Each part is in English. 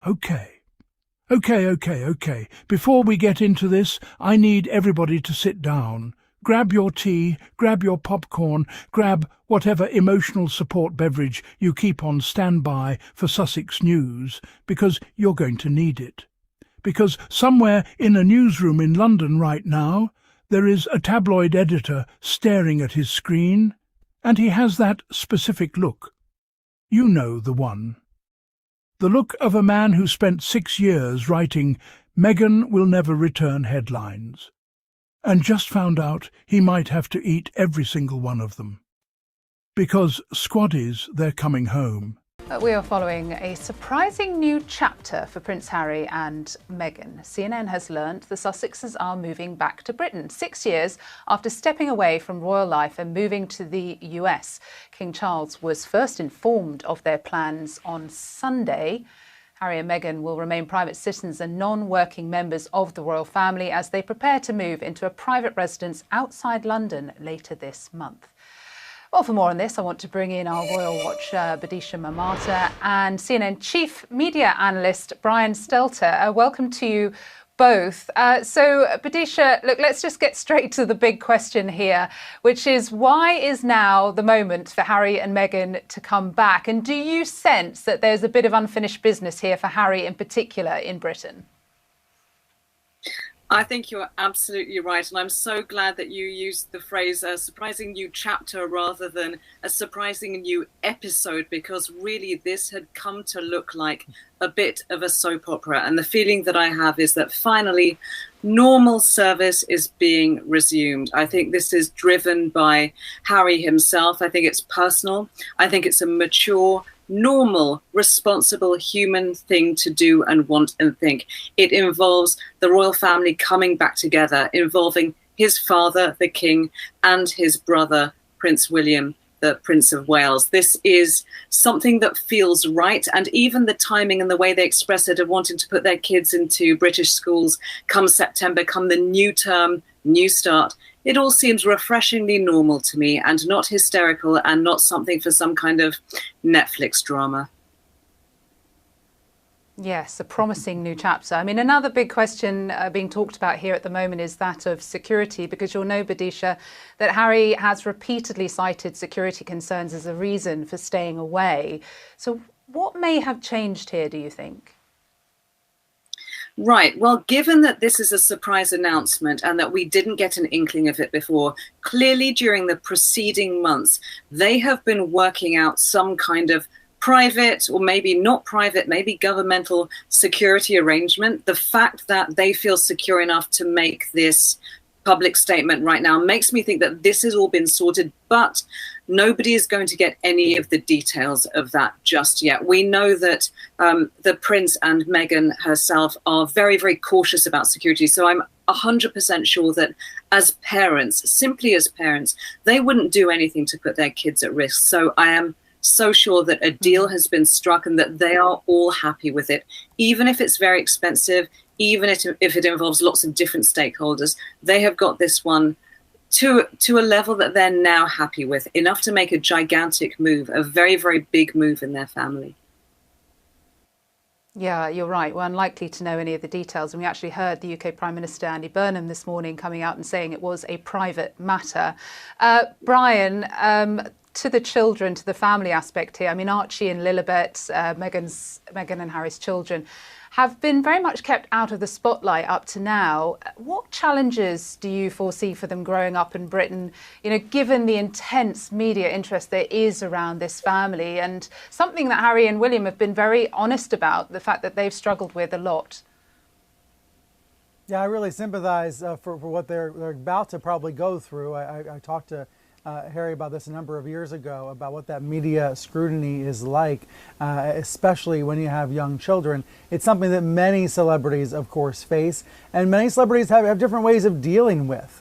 Okay. Before we get into this, I need everybody to sit down. Grab your tea, grab your popcorn, grab whatever emotional support beverage you keep on standby for Sussex news, because you're going to need it. Because somewhere in a newsroom in London right now, there is a tabloid editor staring at his screen, and he has that specific look. You know the one. The look of a man who spent 6 years writing "Meghan will never return" headlines, and just found out he might have to eat every single one of them. Because squaddies, they're coming home. We are following a surprising new chapter for Prince Harry and Meghan. CNN has learnt the Sussexes are moving back to Britain 6 years after stepping away from royal life and moving to the US. King Charles was first informed of their plans on Sunday. Harry and Meghan will remain private citizens and non-working members of the royal family as they prepare to move into a private residence outside London later this month. Well, for more on this, I want to bring in our royal watcher, Badisha Mamata, and CNN chief media analyst, Brian Stelter. Welcome to you both. So, Badisha, look, let's just get straight to the big question here, which is why is now the moment for Harry and Meghan to come back? And do you sense that there's a bit of unfinished business here for Harry in particular in Britain? I think you're absolutely right. And I'm so glad that you used the phrase a surprising new chapter rather than a surprising new episode, because really this had come to look like a bit of a soap opera. And the feeling that I have is that finally normal service is being resumed. I think this is driven by Harry himself. I think it's personal. I think it's a mature, normal, responsible human thing to do and want and think. It involves the royal family coming back together, involving his father, the king, and his brother, Prince William, the Prince of Wales. This is something that feels right. And even the timing and the way they express it of wanting to put their kids into British schools come September, come the new term, new start, it all seems refreshingly normal to me and not hysterical and not something for some kind of Netflix drama. Yes, a promising new chapter. I mean, another big question being talked about here at the moment is that of security, because you'll know, Badisha, that Harry has repeatedly cited security concerns as a reason for staying away. So what may have changed here, do you think? Right. Well, given that this is a surprise announcement and that we didn't get an inkling of it before, clearly during the preceding months, they have been working out some kind of private or maybe not private, maybe governmental security arrangement. The fact that they feel secure enough to make this public statement right now makes me think that this has all been sorted, but nobody is going to get any of the details of that just yet. We know that the Prince and Meghan herself are very, very cautious about security. So I'm 100% sure that as parents, simply as parents, they wouldn't do anything to put their kids at risk. So I am so sure that a deal has been struck and that they are all happy with it, even if it's very expensive, even if it involves lots of different stakeholders. They have got this one to a level that they're now happy with, enough to make a gigantic move, a very, very big move in their family. Yeah, you're right. We're unlikely to know any of the details. And we actually heard the UK Prime Minister Andy Burnham this morning coming out and saying it was a private matter. Brian, to the children, to the family aspect here, I mean, Archie and Lilibet, Meghan and Harry's children, have been very much kept out of the spotlight up to now. What challenges do you foresee for them growing up in Britain, you know, given the intense media interest there is around this family, and something that Harry and William have been very honest about, the fact that they've struggled with a lot? Yeah, I really sympathize for what they're about to probably go through. I talked to Harry about this a number of years ago, about what that media scrutiny is like, especially when you have young children. It's something that many celebrities, of course, face, and many celebrities have different ways of dealing with.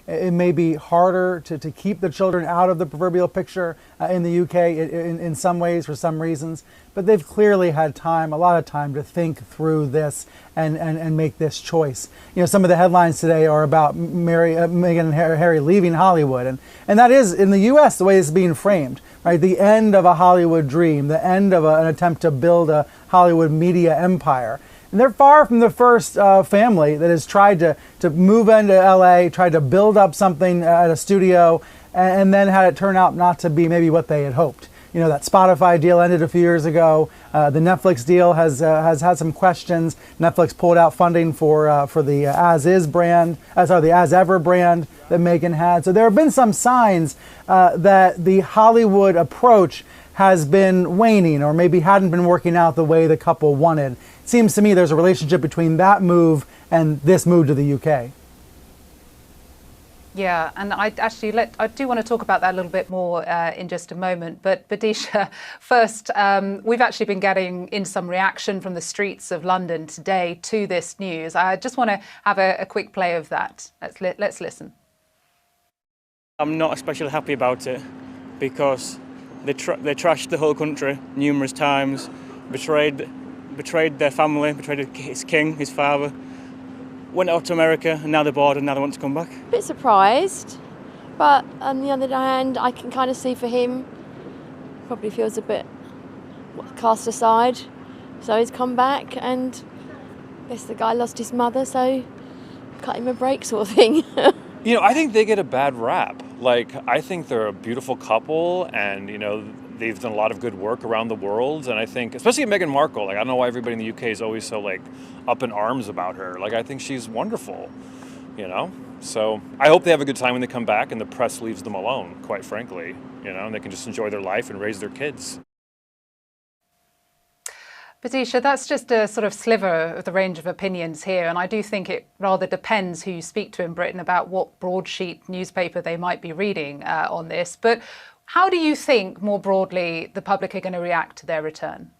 It may be harder to keep the children out of the proverbial picture in the UK in some ways for some reasons, but they've clearly had time, a lot of time, to think through this and make this choice. You know, some of the headlines today are about Meghan and Harry leaving Hollywood, and that is, in the US, the way it's being framed, right? The end of a Hollywood dream, the end of an attempt to build a Hollywood media empire. And they're far from the first family that has tried to move into LA, tried to build up something at a studio, and then had it turn out not to be maybe what they had hoped. You know, that Spotify deal ended a few years ago. The Netflix deal has had some questions. Netflix pulled out funding for the the As Ever brand that Meghan had. So there have been some signs that the Hollywood approach has been waning, or maybe hadn't been working out the way the couple wanted. It seems to me there's a relationship between that move and this move to the UK. Yeah, and I do want to talk about that a little bit more in just a moment. But Badisha, first, we've actually been getting in some reaction from the streets of London today to this news. I just want to have a quick play of that. Let's listen. I'm not especially happy about it because they trashed the whole country numerous times, betrayed their family, betrayed his king, his father, went out to America, and now they're bored and now they want to come back. A bit surprised, but on the other hand, I can kind of see for him, probably feels a bit cast aside. So he's come back, and I guess the guy lost his mother, so cut him a break sort of thing. You know, I think they get a bad rap. Like, I think they're a beautiful couple, and, you know, they've done a lot of good work around the world. And I think, especially Meghan Markle, like, I don't know why everybody in the UK is always so, like, up in arms about her. Like, I think she's wonderful, you know? So I hope they have a good time when they come back and the press leaves them alone, quite frankly, you know, and they can just enjoy their life and raise their kids. Badisha, that's just a sort of sliver of the range of opinions here, and I do think it rather depends who you speak to in Britain about what broadsheet newspaper they might be reading on this. But how do you think, more broadly, the public are going to react to their return?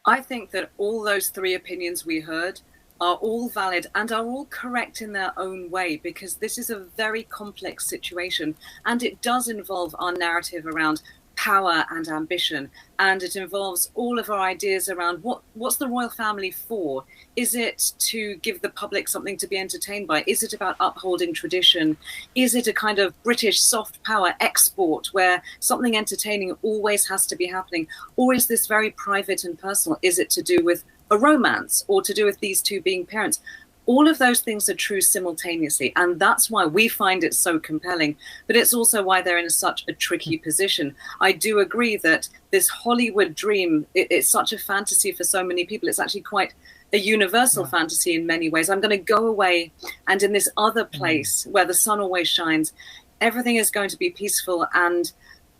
I think that all those three opinions we heard are all valid and are all correct in their own way, because this is a very complex situation, and it does involve our narrative around power and ambition, and it involves all of our ideas around what's the royal family for? Is it to give the public something to be entertained by? Is it about upholding tradition? Is it a kind of British soft power export where something entertaining always has to be happening? Or is this very private and personal? Is it to do with a romance, or to do with these two being parents? All of those things are true simultaneously, and that's why we find it so compelling. But it's also why they're in such a tricky position. I do agree that this Hollywood dream, it's such a fantasy for so many people. It's actually quite a universal fantasy in many ways. I'm going to go away, and in this other place where the sun always shines, everything is going to be peaceful and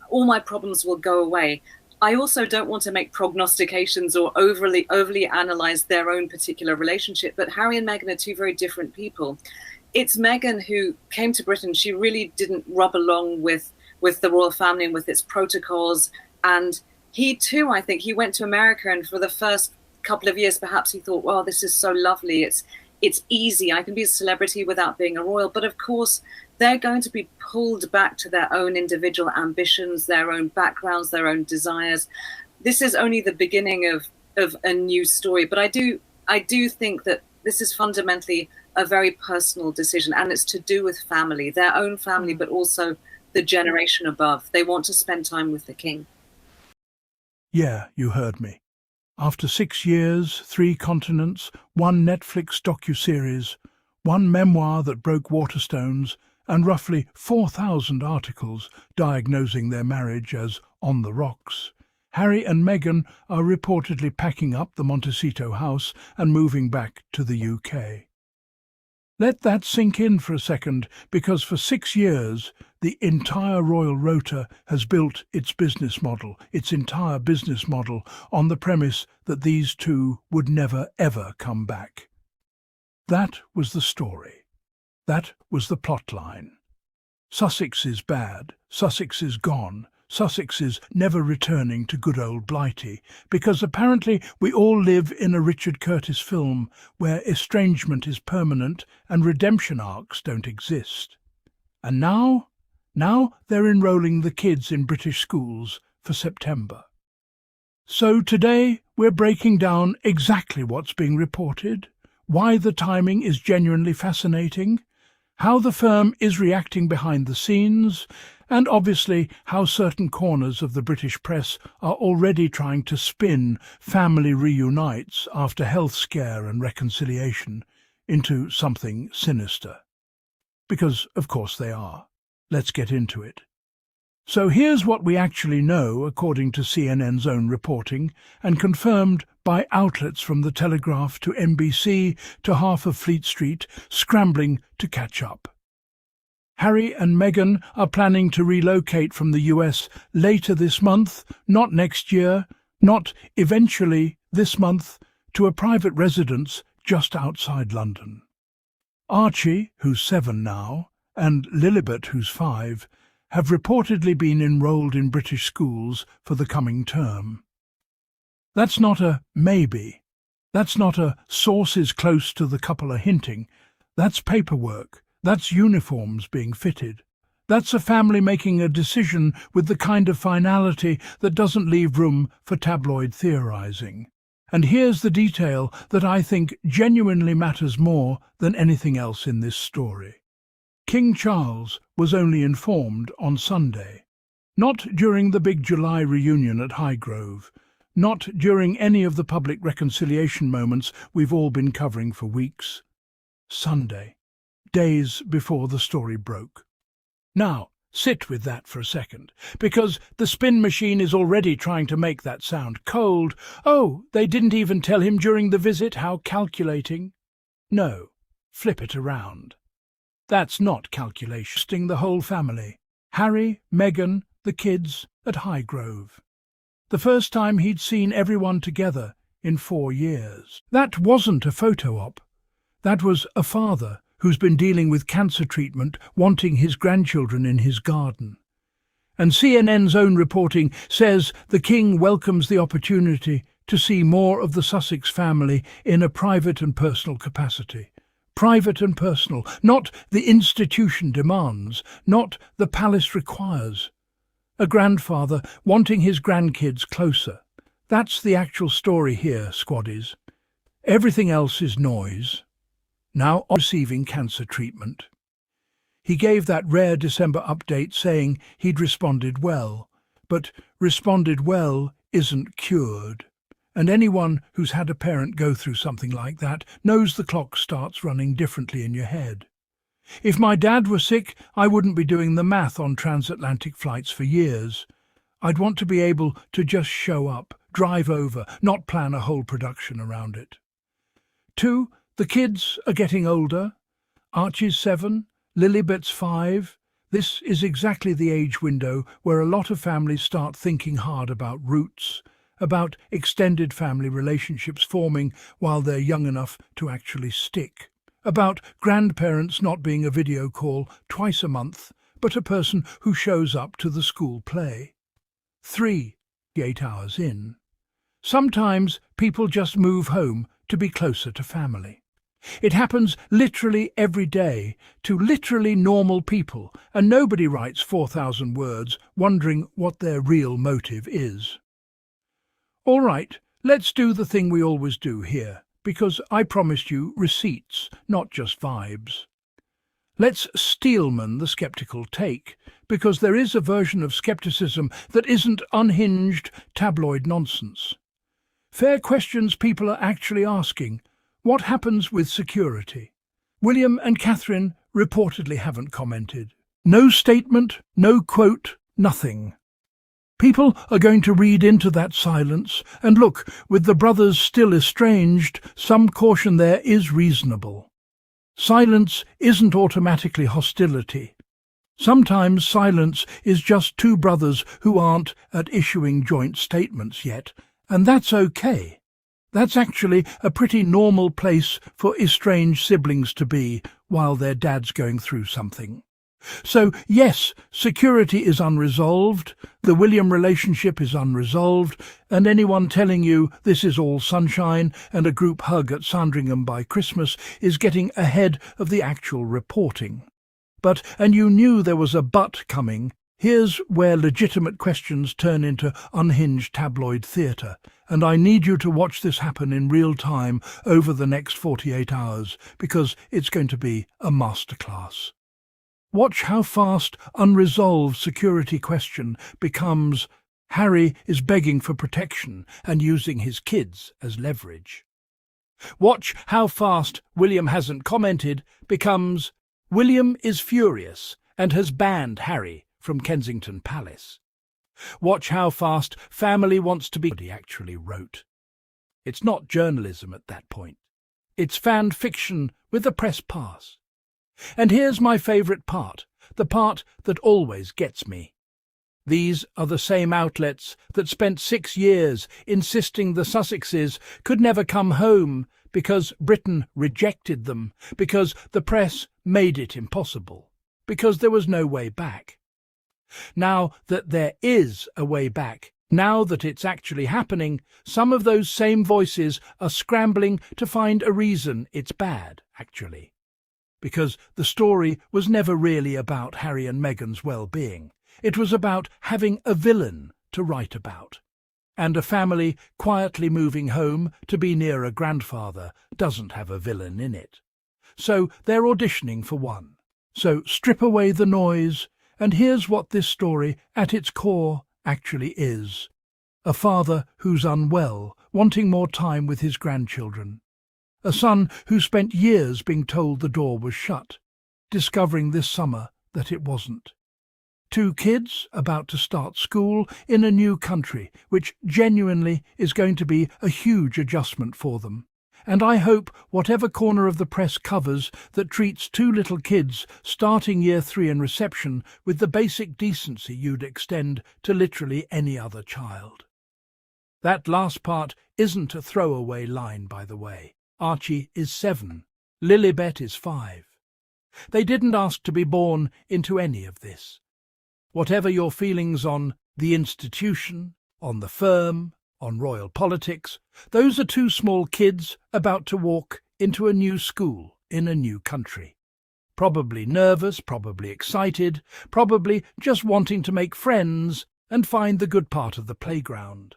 all my problems will go away. I also don't want to make prognostications or overly analyze their own particular relationship, but Harry and Meghan are two very different people. It's Meghan who came to Britain. She really didn't rub along with the royal family and with its protocols. And he too, I think, he went to America, and for the first couple of years, perhaps he thought, well, this is so lovely. It's easy. I can be a celebrity without being a royal. But of course, they're going to be pulled back to their own individual ambitions, their own backgrounds, their own desires. This is only the beginning of a new story. But I do think that this is fundamentally a very personal decision, and it's to do with family, their own family, but also the generation above. They want to spend time with the king. Yeah, you heard me. After 6 years, 3 continents, 1 Netflix docuseries, 1 memoir that broke Waterstones, and roughly 4,000 articles diagnosing their marriage as on the rocks, Harry and Meghan are reportedly packing up the Montecito house and moving back to the UK. Let that sink in for a second, because for 6 years, the entire royal rota has built its entire business model, on the premise that these two would never ever come back. That was the story. That was the plot line. Sussex is bad, Sussex is gone, Sussex is never returning to good old Blighty, because apparently we all live in a Richard Curtis film where estrangement is permanent and redemption arcs don't exist. And now they're enrolling the kids in British schools for September. So today we're breaking down exactly what's being reported, why the timing is genuinely fascinating, how the firm is reacting behind the scenes, and obviously how certain corners of the British press are already trying to spin family reunites after health scare and reconciliation into something sinister. Because, of course, they are. Let's get into it. So here's what we actually know, according to CNN's own reporting, and confirmed by outlets from The Telegraph to NBC to half of Fleet Street, scrambling to catch up. Harry and Meghan are planning to relocate from the US later this month, not next year, not eventually this month, to a private residence just outside London. Archie, who's 7 now, and Lilibet, who's 5, have reportedly been enrolled in British schools for the coming term. That's not a maybe. That's not a sources close to the couple are hinting. That's paperwork. That's uniforms being fitted. That's a family making a decision with the kind of finality that doesn't leave room for tabloid theorizing. And here's the detail that I think genuinely matters more than anything else in this story. King Charles was only informed on Sunday. Not during the big July reunion at Highgrove. Not during any of the public reconciliation moments we've all been covering for weeks. Sunday, days before the story broke. Now, sit with that for a second, because the spin machine is already trying to make that sound cold. Oh, they didn't even tell him during the visit, how calculating. No, flip it around. That's not calculation. The whole family. Harry, Meghan, the kids at Highgrove. The first time he'd seen everyone together in 4 years. That wasn't a photo op. That was a father who's been dealing with cancer treatment, wanting his grandchildren in his garden. And CNN's own reporting says the King welcomes the opportunity to see more of the Sussex family in a private and personal capacity. Private and personal, not the institution demands, not the palace requires. A grandfather wanting his grandkids closer. That's the actual story here, squaddies. Everything else is noise. Now receiving cancer treatment. He gave that rare December update saying he'd responded well, but responded well isn't cured. And anyone who's had a parent go through something like that knows the clock starts running differently in your head. If my dad were sick, I wouldn't be doing the math on transatlantic flights for years. I'd want to be able to just show up, drive over, not plan a whole production around it. 2, the kids are getting older. Archie's 7, Lilibet's 5. This is exactly the age window where a lot of families start thinking hard about roots, about extended family relationships forming while they're young enough to actually stick, about grandparents not being a video call twice a month, but a person who shows up to the school play. 3, 8 hours in. Sometimes people just move home to be closer to family. It happens literally every day to literally normal people, and nobody writes 4,000 words wondering what their real motive is. All right, let's do the thing we always do here, because I promised you receipts, not just vibes. Let's steelman the skeptical take, because there is a version of skepticism that isn't unhinged tabloid nonsense. Fair questions people are actually asking. What happens with security? William and Catherine reportedly haven't commented. No statement, no quote, nothing. People are going to read into that silence, and look, with the brothers still estranged, some caution there is reasonable. Silence isn't automatically hostility. Sometimes silence is just 2 brothers who aren't at issuing joint statements yet, and that's okay. That's actually a pretty normal place for estranged siblings to be while their dad's going through something. So, yes, security is unresolved, the William relationship is unresolved, and anyone telling you this is all sunshine and a group hug at Sandringham by Christmas is getting ahead of the actual reporting. But, and you knew there was a but coming, here's where legitimate questions turn into unhinged tabloid theatre, and I need you to watch this happen in real time over the next 48 hours, because it's going to be a masterclass. Watch how fast unresolved security question becomes Harry is begging for protection and using his kids as leverage. Watch how fast William hasn't commented becomes William is furious and has banned Harry from Kensington Palace. Watch how fast family wants to be what he actually wrote. It's not journalism at that point. It's fan fiction with a press pass. And here's my favourite part, the part that always gets me. These are the same outlets that spent 6 years insisting the Sussexes could never come home because Britain rejected them, because the press made it impossible, because there was no way back. Now that there is a way back, now that it's actually happening, some of those same voices are scrambling to find a reason it's bad, actually. Because the story was never really about Harry and Meghan's well-being. It was about having a villain to write about. And a family quietly moving home to be near a grandfather doesn't have a villain in it. So they're auditioning for one. So strip away the noise, and here's what this story, at its core, actually is. A father who's unwell, wanting more time with his grandchildren. A son who spent years being told the door was shut, discovering this summer that it wasn't. 2 kids about to start school in a new country, which genuinely is going to be a huge adjustment for them. And I hope whatever corner of the press covers that treats 2 little kids starting year 3 in reception with the basic decency you'd extend to literally any other child. That last part isn't a throwaway line, by the way. Archie is 7. Lilibet is 5. They didn't ask to be born into any of this. Whatever your feelings on the institution, on the firm, on royal politics, those are 2 small kids about to walk into a new school in a new country. Probably nervous, probably excited, probably just wanting to make friends and find the good part of the playground.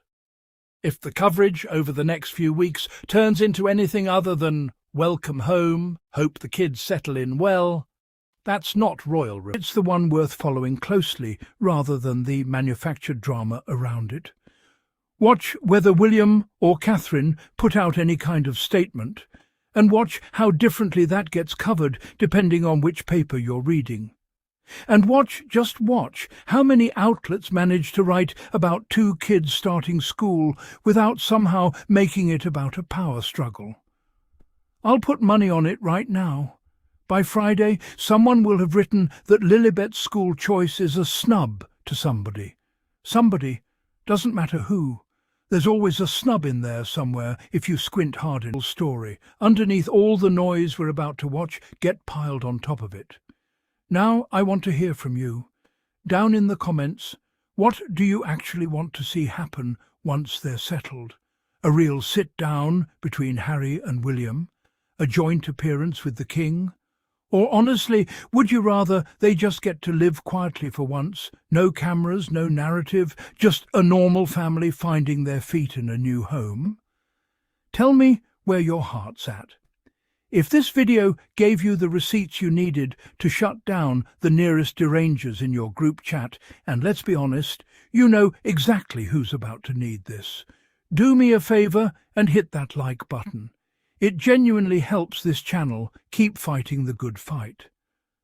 If the coverage over the next few weeks turns into anything other than welcome home, hope the kids settle in well, that's not royal. It's the one worth following closely rather than the manufactured drama around it. Watch whether William or Catherine put out any kind of statement, and watch how differently that gets covered depending on which paper you're reading. And watch, just watch, how many outlets manage to write about 2 kids starting school without somehow making it about a power struggle. I'll put money on it right now. By Friday, someone will have written that Lilibet's school choice is a snub to somebody. Somebody, doesn't matter who. There's always a snub in there somewhere if you squint hard in the story, underneath all the noise we're about to watch get piled on top of it. Now I want to hear from you. Down in the comments, what do you actually want to see happen once they're settled? A real sit-down between Harry and William? A joint appearance with the King? Or honestly, would you rather they just get to live quietly for once? No cameras, no narrative, just a normal family finding their feet in a new home? Tell me where your heart's at. If this video gave you the receipts you needed to shut down the nearest derangers in your group chat, and let's be honest, you know exactly who's about to need this, do me a favour and hit that like button. It genuinely helps this channel keep fighting the good fight.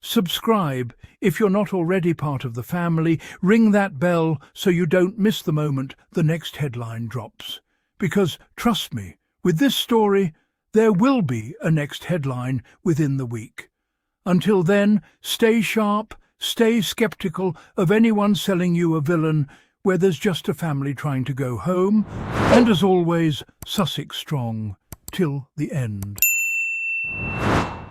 Subscribe if you're not already part of the family. Ring that bell so you don't miss the moment the next headline drops. Because, trust me, with this story, there will be a next headline within the week. Until then, stay sharp, stay sceptical of anyone selling you a villain where there's just a family trying to go home, and as always, Sussex strong till the end.